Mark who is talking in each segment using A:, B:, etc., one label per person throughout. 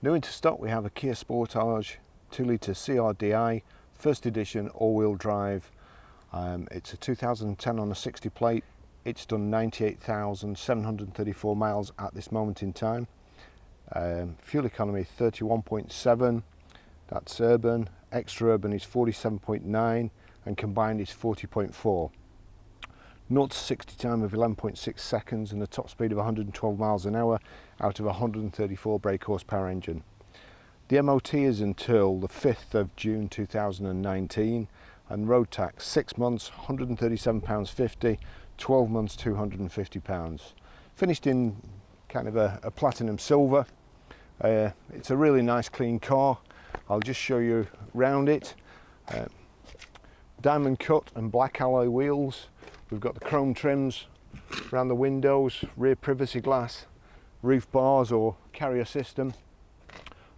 A: New into stock we have a Kia Sportage 2-litre CRDi, first edition all-wheel drive. It's a 2010 on a 60 plate. It's done 98,734 miles at this moment in time. Fuel economy 31.7, that's urban. Extra urban is 47.9 and combined is 40.4. 0 to 60 time of 11.6 seconds and a top speed of 112 miles an hour out of a 134 brake horsepower engine. The MOT is until the 5th of June 2019 and road tax 6 months £137.50, 12 months £250. Finished in kind of a platinum silver. It's a really nice clean car. I'll just show you around it. Diamond cut and black alloy wheels. We've got the chrome trims around the windows, rear privacy glass, roof bars or carrier system,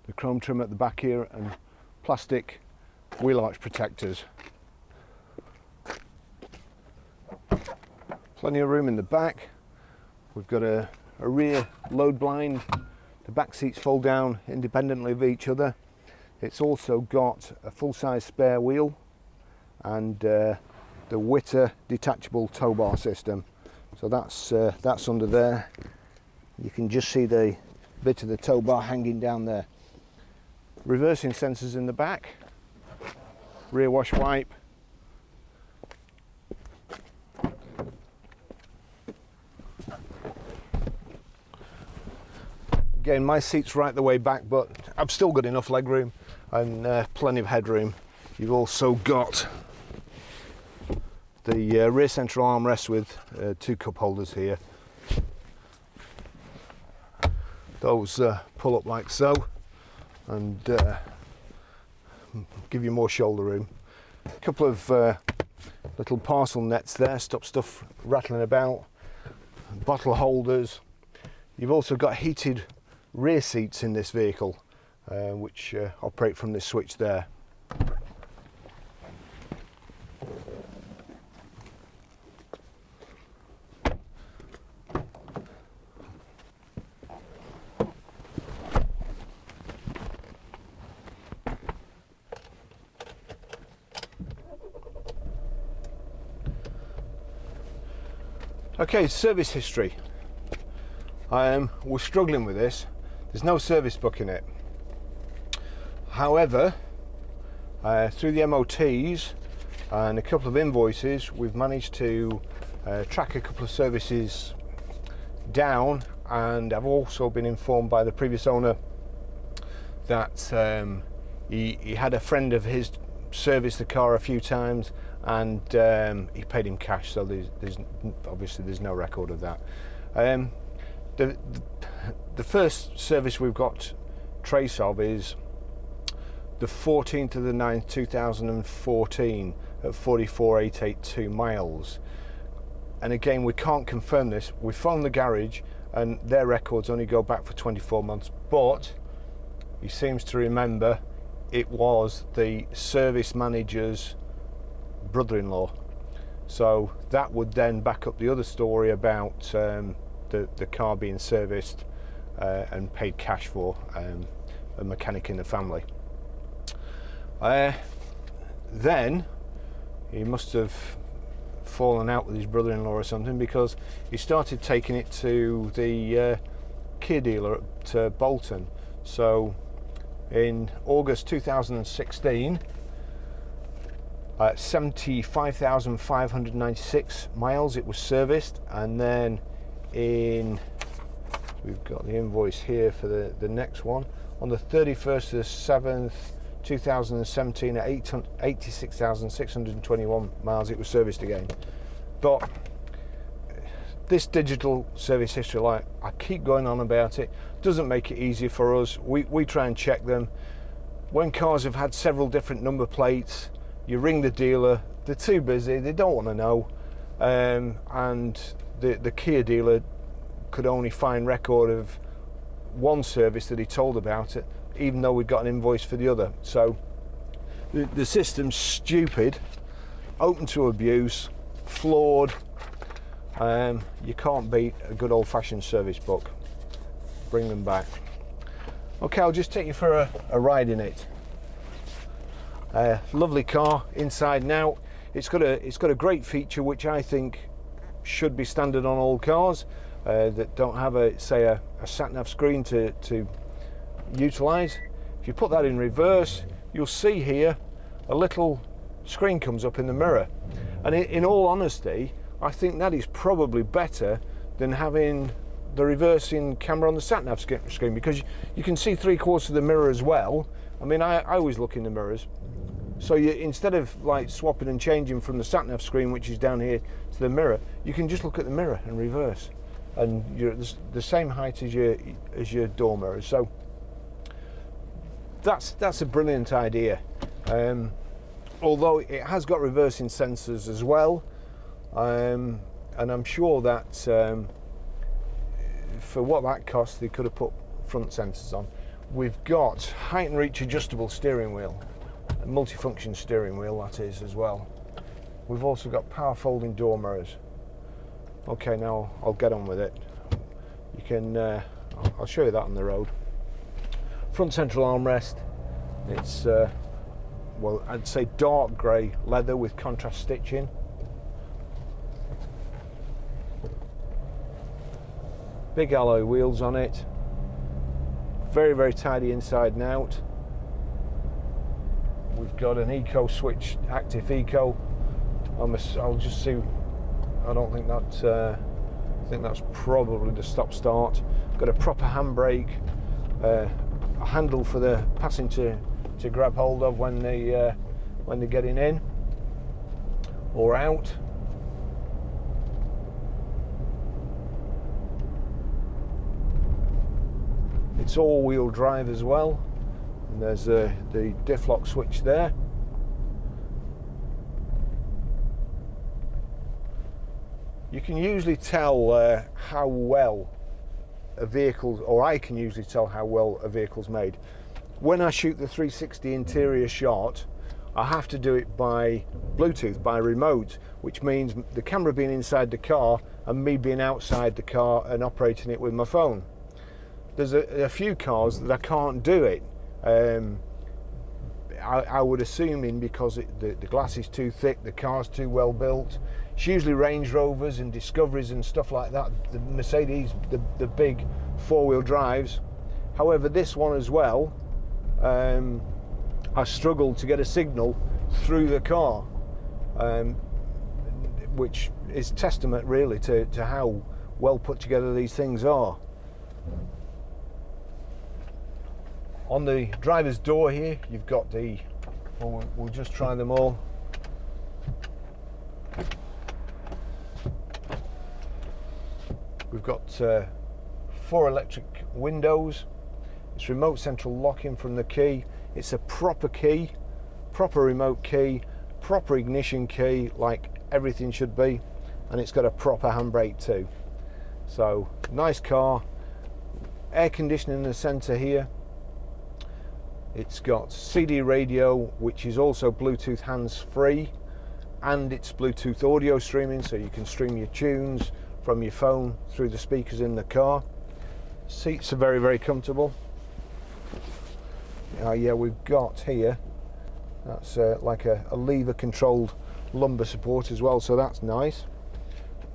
A: the chrome trim at the back here and plastic wheel arch protectors. Plenty of room in the back. We've got a rear load blind. The back seats fold down independently of each other. It's also got a full-size spare wheel and the Witter detachable tow bar system. So that's under there. You can just see the bit of the tow bar hanging down there. Reversing sensors in the back, rear wash wipe. Again, my seat's right the way back, but I've still got enough leg room and plenty of headroom. You've also got the rear central armrest with 2 cup holders here. Those pull up like so and give you more shoulder room. A couple of little parcel nets there, stop stuff rattling about. Bottle holders. You've also got heated rear seats in this vehicle, which operate from this switch there. Okay, service history. We're struggling with this. There's no service book in it. However, through the MOTs and a couple of invoices, we've managed to track a couple of services down, and I've also been informed by the previous owner that he had a friend of his service the car a few times and he paid him cash, so there's obviously no record of that. The first service we've got trace of is the 14th of the 9th 2014 at 44,882 miles, and again we can't confirm this. We phoned the garage and their records only go back for 24 months, but he seems to remember it was the service manager's brother-in-law, so that would then back up the other story about the car being serviced and paid cash for, a mechanic in the family. Then he must have fallen out with his brother-in-law or something, because he started taking it to the Kia dealer at Bolton. So in August 2016, 75,596 miles it was serviced, and then we've got the invoice here for the next one on the 31st of the 7th 2017 at 86,621 miles it was serviced again. But this digital service history, like I keep going on about it, doesn't make it easy for us. We try and check them. When cars have had several different number plates, you ring the dealer, they're too busy, they don't want to know, and the Kia dealer could only find record of one service that he told about it, even though we'd got an invoice for the other. So the system's stupid, open to abuse, flawed. You can't beat a good old-fashioned service book. Bring them back. Okay, I'll just take you for a ride in it. Lovely car inside and out. It's got a great feature which I think should be standard on all cars that don't have a sat-nav screen to utilise. If you put that in reverse, you'll see here a little screen comes up in the mirror, and in all honesty, I think that is probably better than having the reversing camera on the sat-nav screen, because you can see 3/4 of the mirror as well. I mean, I always look in the mirrors, so you, instead of like swapping and changing from the sat-nav screen, which is down here, to the mirror, you can just look at the mirror and reverse, and you're the same height as your door mirrors. So that's a brilliant idea. Although it has got reversing sensors as well, and I'm sure that for what that costs, they could have put front sensors on. We've got height and reach adjustable steering wheel, a multifunction steering wheel that is as well. We've also got power folding door mirrors. Okay, now I'll get on with it. You can, I'll show you that on the road. Front central armrest. It's well, I'd say dark grey leather with contrast stitching. Big alloy wheels on it. Very, very tidy inside and out. We've got an eco switch, active eco. I'll just see. I don't think that. I think that's probably the stop start. Got a proper handbrake, a handle for the passenger to grab hold of when they're getting in or out. It's all-wheel drive as well, and there's the diff lock switch there. You can usually tell how well a vehicle, or I can usually tell how well a vehicle's made. When I shoot the 360 interior shot, I have to do it by Bluetooth, by remote, which means the camera being inside the car and me being outside the car and operating it with my phone. There's a few cars that I can't do it. I would assume because the glass is too thick, the car's too well built. It's usually Range Rovers and Discoveries and stuff like that, the Mercedes, the big four-wheel drives. However, this one as well, I struggled to get a signal through the car, which is testament really to how well put together these things are. On the driver's door here, you've got the, we'll just try them all. We've got 4 electric windows. It's remote central locking from the key. It's a proper key, proper remote key, proper ignition key, like everything should be, and it's got a proper handbrake too. So nice car. Air conditioning in the centre here. It's got CD radio, which is also Bluetooth hands-free, and it's Bluetooth audio streaming, so you can stream your tunes from your phone through the speakers in the car. Seats are very, very comfortable. Yeah, we've got here, that's like a lever-controlled lumbar support as well, so that's nice.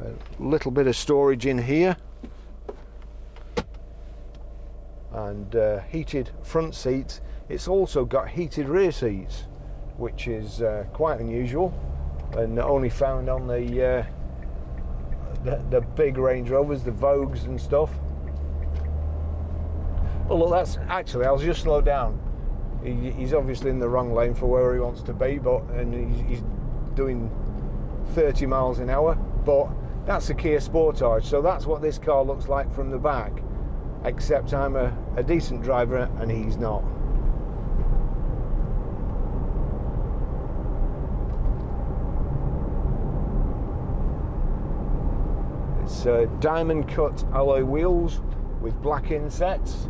A: A little bit of storage in here, and heated front seats. It's also got heated rear seats, which is quite unusual and only found on the big Range Rovers, the Vogues and stuff. Oh look, that's actually, I'll just slow down. He's obviously in the wrong lane for where he wants to be, and he's doing 30 miles an hour, but that's a Kia Sportage, so that's what this car looks like from the back, except I'm a decent driver and he's not. It's diamond cut alloy wheels with black insets.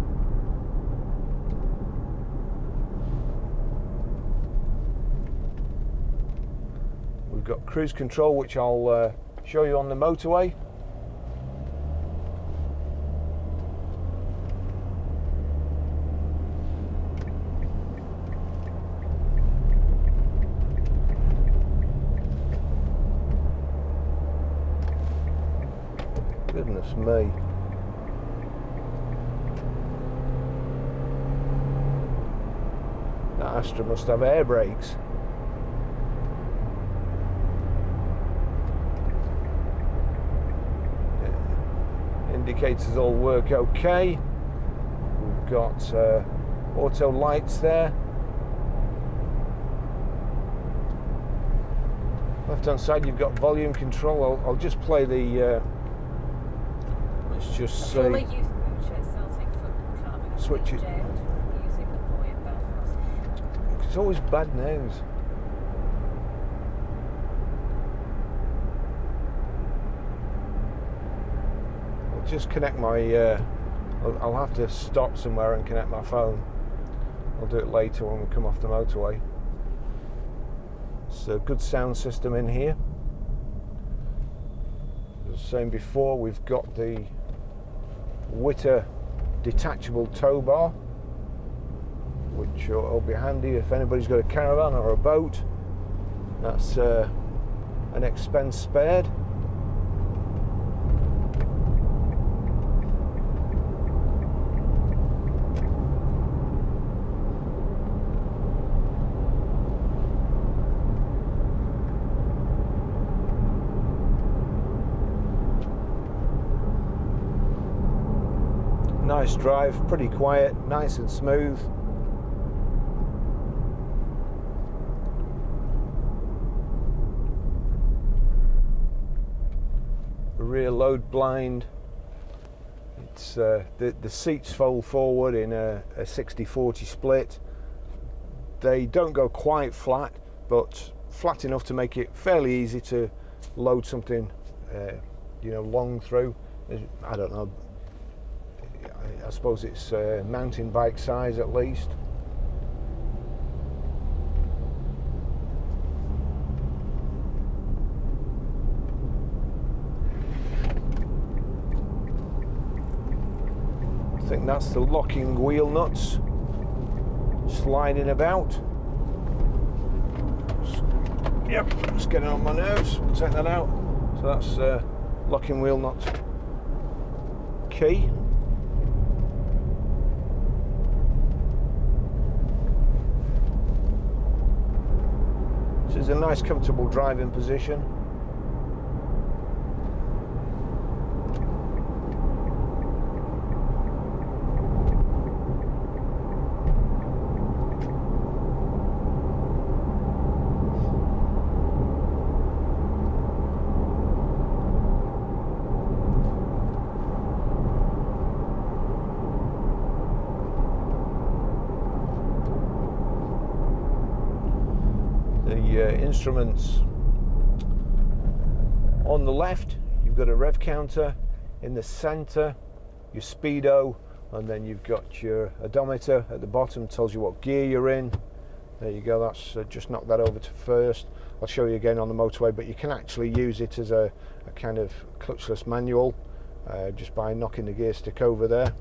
A: We've got cruise control, which I'll show you on the motorway. Goodness me. That Astra must have air brakes. Indicators all work okay. We've got auto lights there. Left hand side you've got volume control. I'll just play the let's just see. Switch it. It's always bad news. I'll just connect my I'll have to stop somewhere and connect my phone. I'll do it later when we come off the motorway. It's a good sound system in here. As I was saying before, we've got the Witter detachable tow bar, which will be handy if anybody's got a caravan or a boat. That's an expense spared. Nice drive, pretty quiet, nice and smooth. The rear load blind. It's the seats fold forward in a 60-40 split. They don't go quite flat, but flat enough to make it fairly easy to load something, long through. I don't know. I suppose it's mountain bike size at least. I think that's the locking wheel nuts sliding about. Yep, it's getting on my nerves. We'll take that out. So that's locking wheel nuts key. This is a nice comfortable driving position. Instruments on the left, you've got a rev counter. In the center, your speedo, and then you've got your odometer at the bottom, tells you what gear you're in. There you go. That's just knock that over to first. I'll show you again on the motorway, but you can actually use it as a kind of clutchless manual just by knocking the gear stick over there.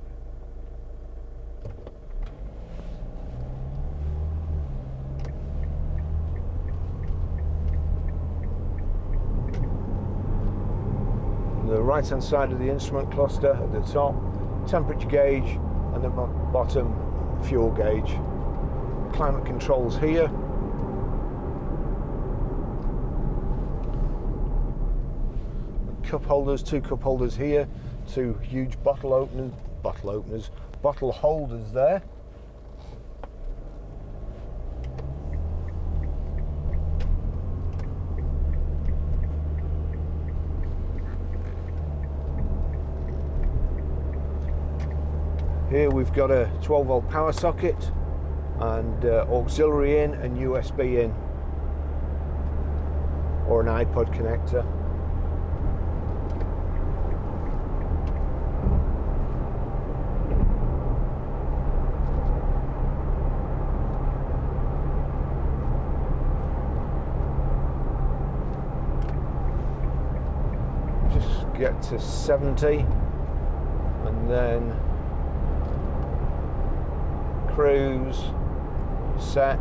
A: The right hand side of the instrument cluster at the top, temperature gauge, and the bottom fuel gauge. Climate controls here. Cup holders, two cup holders here, two huge bottle holders there. Here we've got a 12 volt power socket and auxiliary in and USB in, or an iPod connector. Just get to 70 and then cruise, set.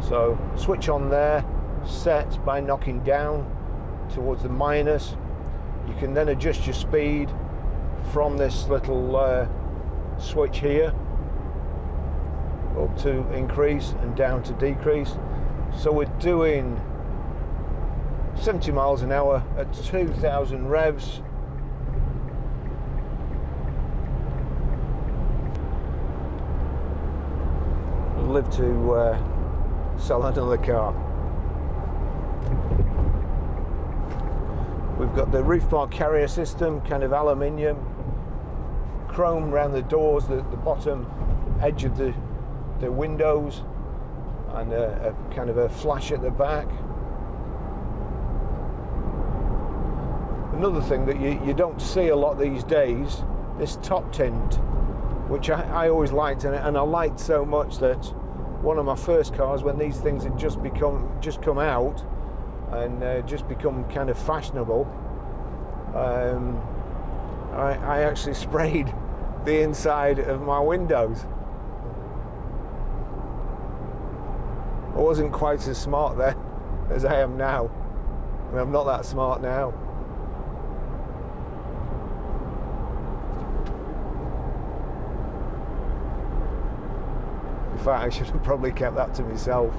A: So switch on there, set by knocking down towards the minus, You can then adjust your speed from this little switch here, up to increase and down to decrease. So we're doing 70 miles an hour at 2,000 revs. I'd live to sell another car. We've got the roof bar carrier system, kind of aluminium, chrome around the doors, the bottom edge of the windows, and a kind of a flash at the back. Another thing that you don't see a lot these days, this top tint, which I always liked, and I liked so much that one of my first cars, when these things had just come out and just become kind of fashionable, I actually sprayed the inside of my windows. I wasn't quite as smart then as I am now. I mean, I'm not that smart now. In fact, I should have probably kept that to myself.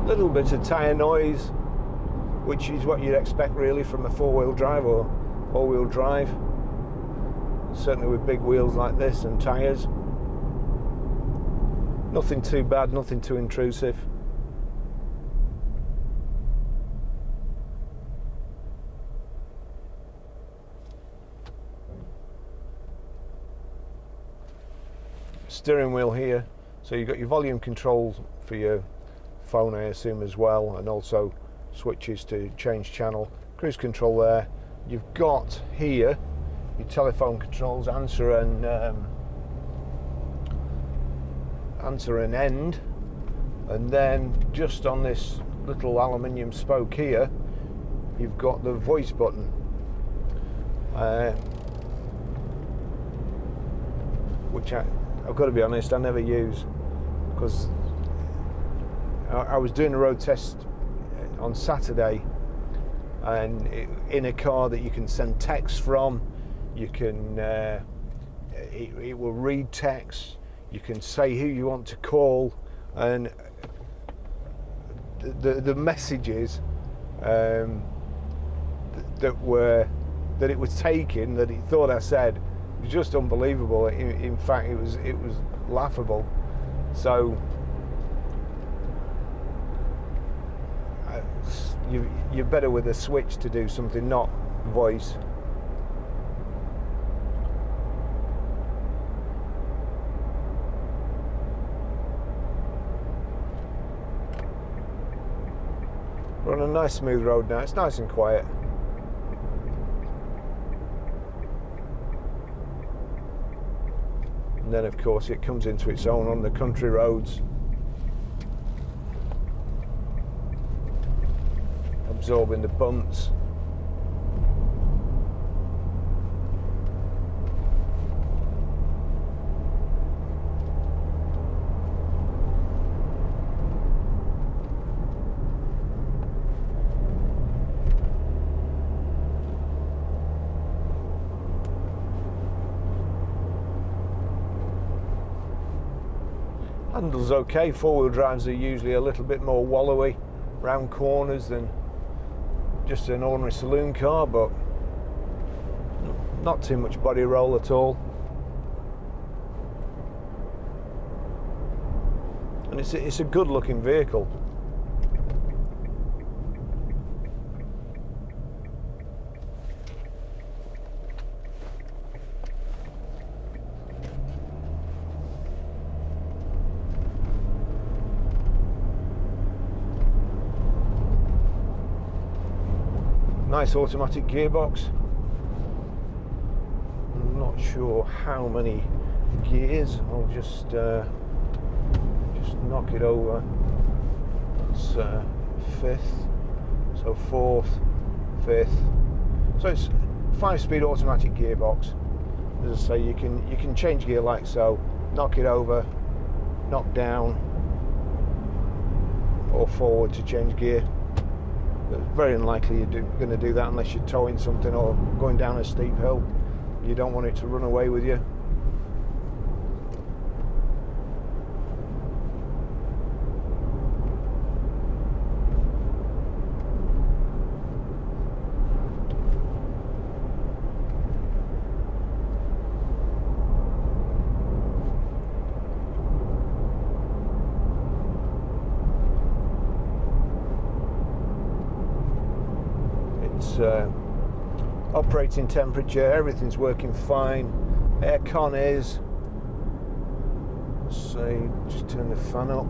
A: Little bit of tyre noise, which is what you'd expect really from a four-wheel drive or all-wheel drive, certainly with big wheels like this and tyres. Nothing too bad, nothing too intrusive. Steering wheel here, so you've got your volume controls for your phone, I assume, as well, and also switches to change channel. Cruise control there. You've got here your telephone controls, answer and end, and then just on this little aluminium spoke here you've got the voice button, which I've got to be honest, I never use, because I was doing a road test on Saturday, and in a car that you can send text from, you can it will read text, you can say who you want to call, and the messages that it was taking, that it thought I said, was just unbelievable. In fact, it was laughable. So you're better with a switch to do something, not voice. We're on a nice smooth road now, it's nice and quiet. And then of course it comes into its own on the country roads, absorbing the bumps. Handles okay. Four-wheel drives are usually a little bit more wallowy round corners than just an ordinary saloon car, but not too much body roll at all. And it's a good looking vehicle. Nice automatic gearbox. I'm not sure how many gears. I'll just knock it over. That's fifth, so fourth, fifth. So it's 5-speed automatic gearbox. As I say, you can change gear like so. Knock it over, knock down, or forward to change gear. But very unlikely you're going to do that unless you're towing something or going down a steep hill. You don't want it to run away with you. Operating temperature, everything's working fine. Aircon is, say, just turn the fan up.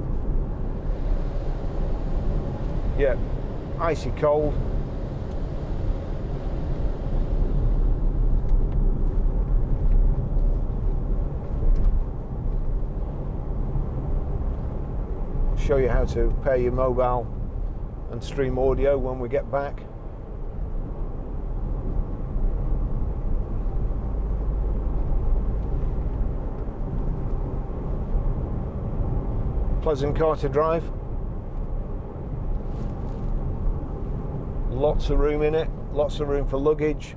A: Yeah, icy cold. I'll show you how to pair your mobile and stream audio when we get back. Pleasant car to drive. Lots of room in it, lots of room for luggage.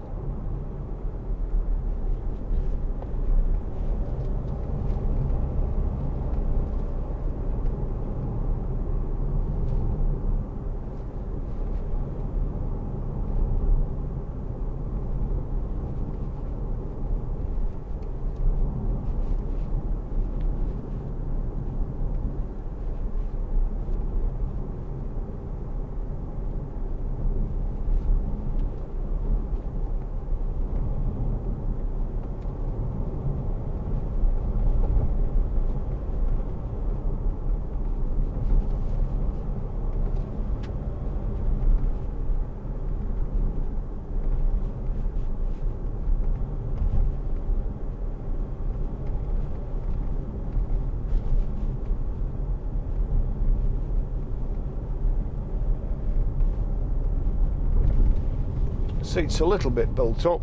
A: Seat's a little bit built up,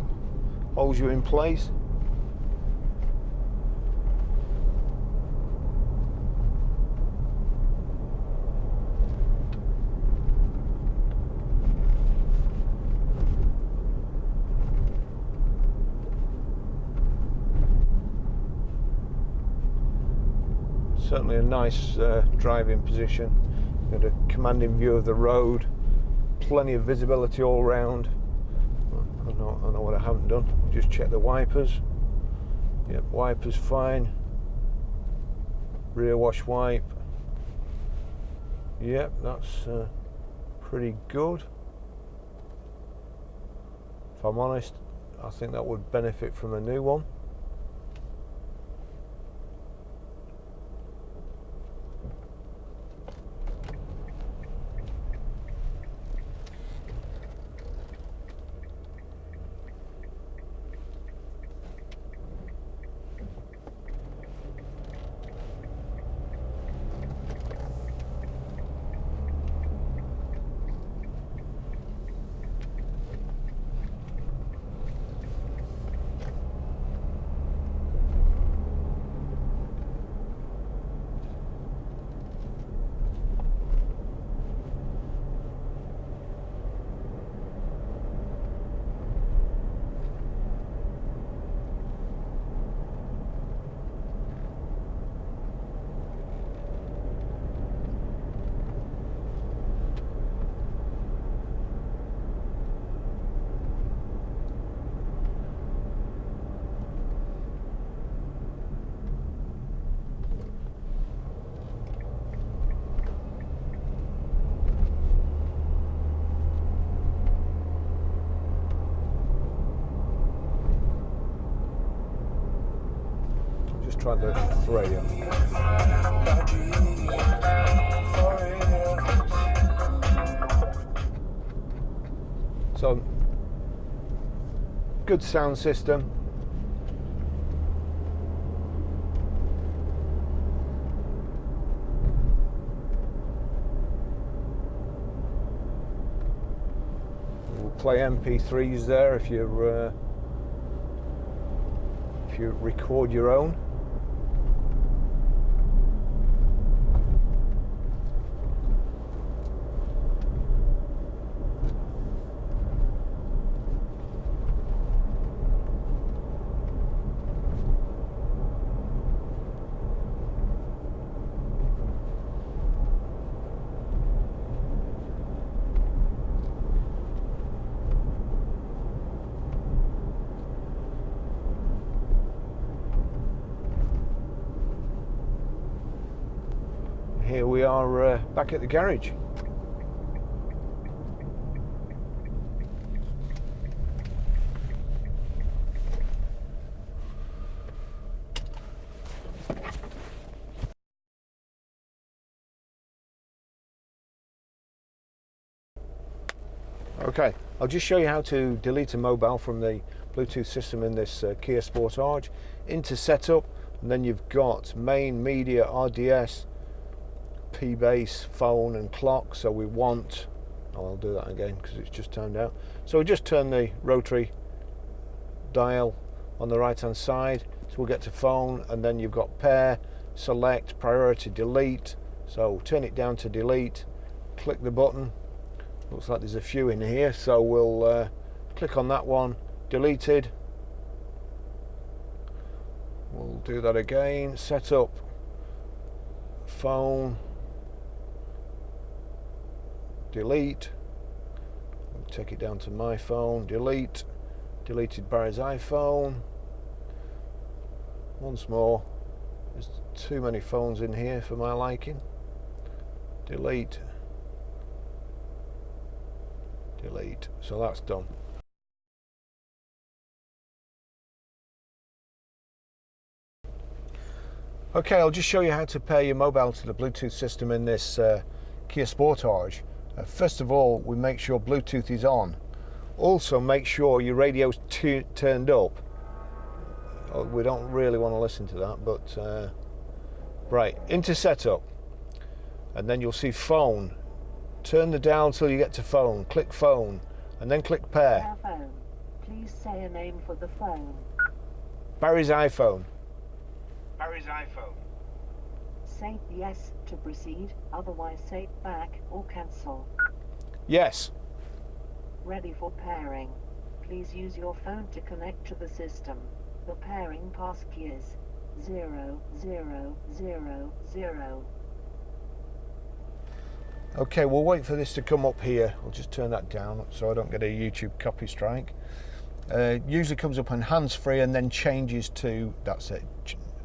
A: holds you in place. Certainly a nice driving position. Got a commanding view of the road, plenty of visibility all round. I know what I haven't done. Just check the wipers. Yep, wipers fine. Rear wash wipe. Yep, that's pretty good. If I'm honest, I think that would benefit from a new one. Try the radio. So good sound system. We'll play MP3s there if you record your own. Here we are back at the garage. Okay, I'll just show you how to delete a mobile from the Bluetooth system in this Kia Sportage. Into setup, and then you've got main, media, RDS, P-base, phone and clock. So we want, I'll do that again because it's just turned out. So we just turn the rotary dial on the right hand side, so we'll get to phone, and then you've got pair, select, priority, delete. So turn it down to delete, click the button. Looks like there's a few in here, so we'll click on that one, deleted. We'll do that again, set up phone, delete, we'll take it down to my phone, delete, deleted Barry's iPhone. Once more, there's too many phones in here for my liking. Delete, delete, so that's done. Okay, I'll just show you how to pair your mobile to the Bluetooth system in this Kia Sportage. First of all, we make sure Bluetooth is on. Also, make sure your radio's turned up. We don't really want to listen to that, but right, into setup, and then you'll see phone. Turn the dial till you get to phone. Click phone, and then click pair.
B: Phone. Please say a name for the phone.
A: Barry's iPhone.
C: Barry's iPhone.
B: Say yes to proceed, otherwise say back or cancel.
A: Yes.
B: Ready for pairing. Please use your phone to connect to the system. The pairing passkey is 0000.
A: Okay, we'll wait for this to come up here. I'll just turn that down so I don't get a YouTube copy strike. Usually comes up on hands-free and then changes to, that's it,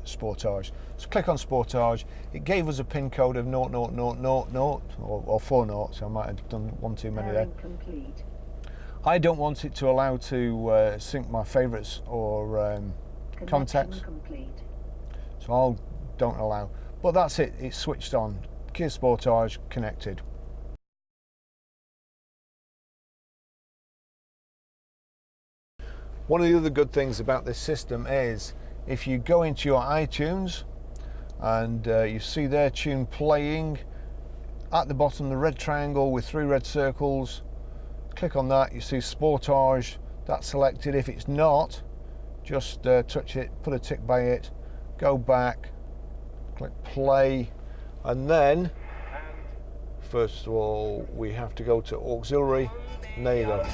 A: Sportage. So click on Sportage. It gave us a pin code of 00000 or 40, so I might have done one too many there.
B: Complete.
A: I don't want it to allow to sync my favourites or contacts.
B: Complete.
A: So I'll don't allow. But that's it, it's switched on. Kia Sportage connected. One of the other good things about this system is if you go into your iTunes and you see their tune playing at the bottom, the red triangle with 3 red circles, click on that, you see Sportage, that's selected. If it's not, just touch it, put a tick by it, go back, click play, and then first of all we have to go to auxiliary. And there you go.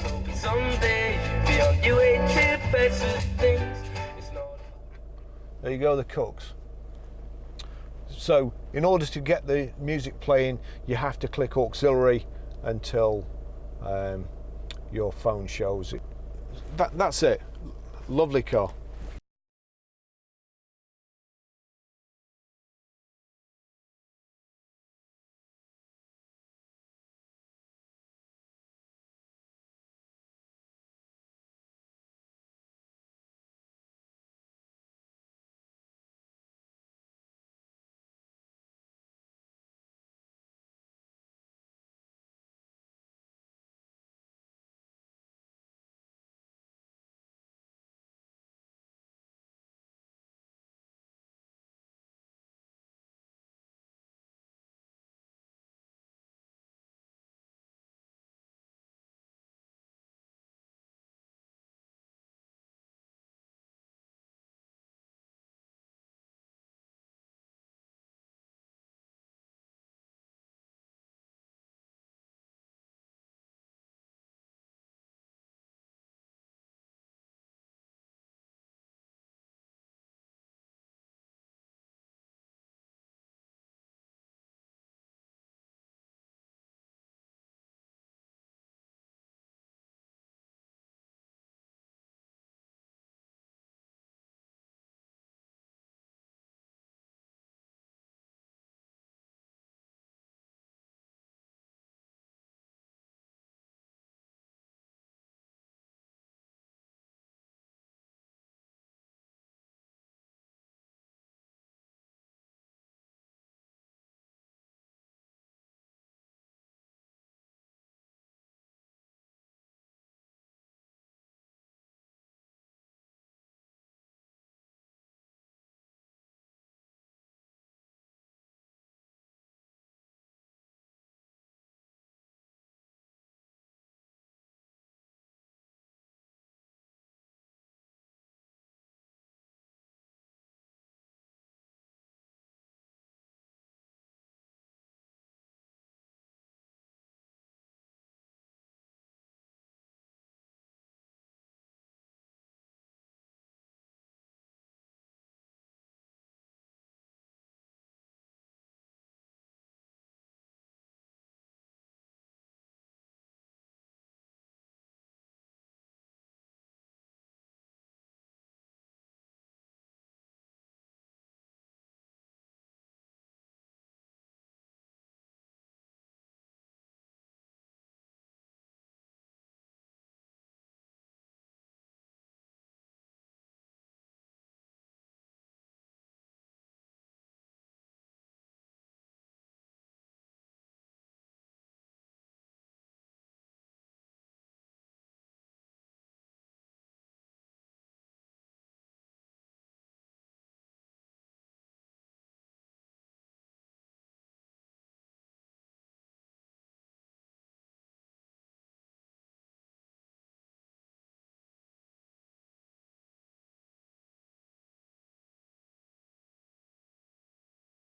A: There you go, the Cooks. So in order to get the music playing, you have to click auxiliary until your phone shows it. That's it. Lovely car.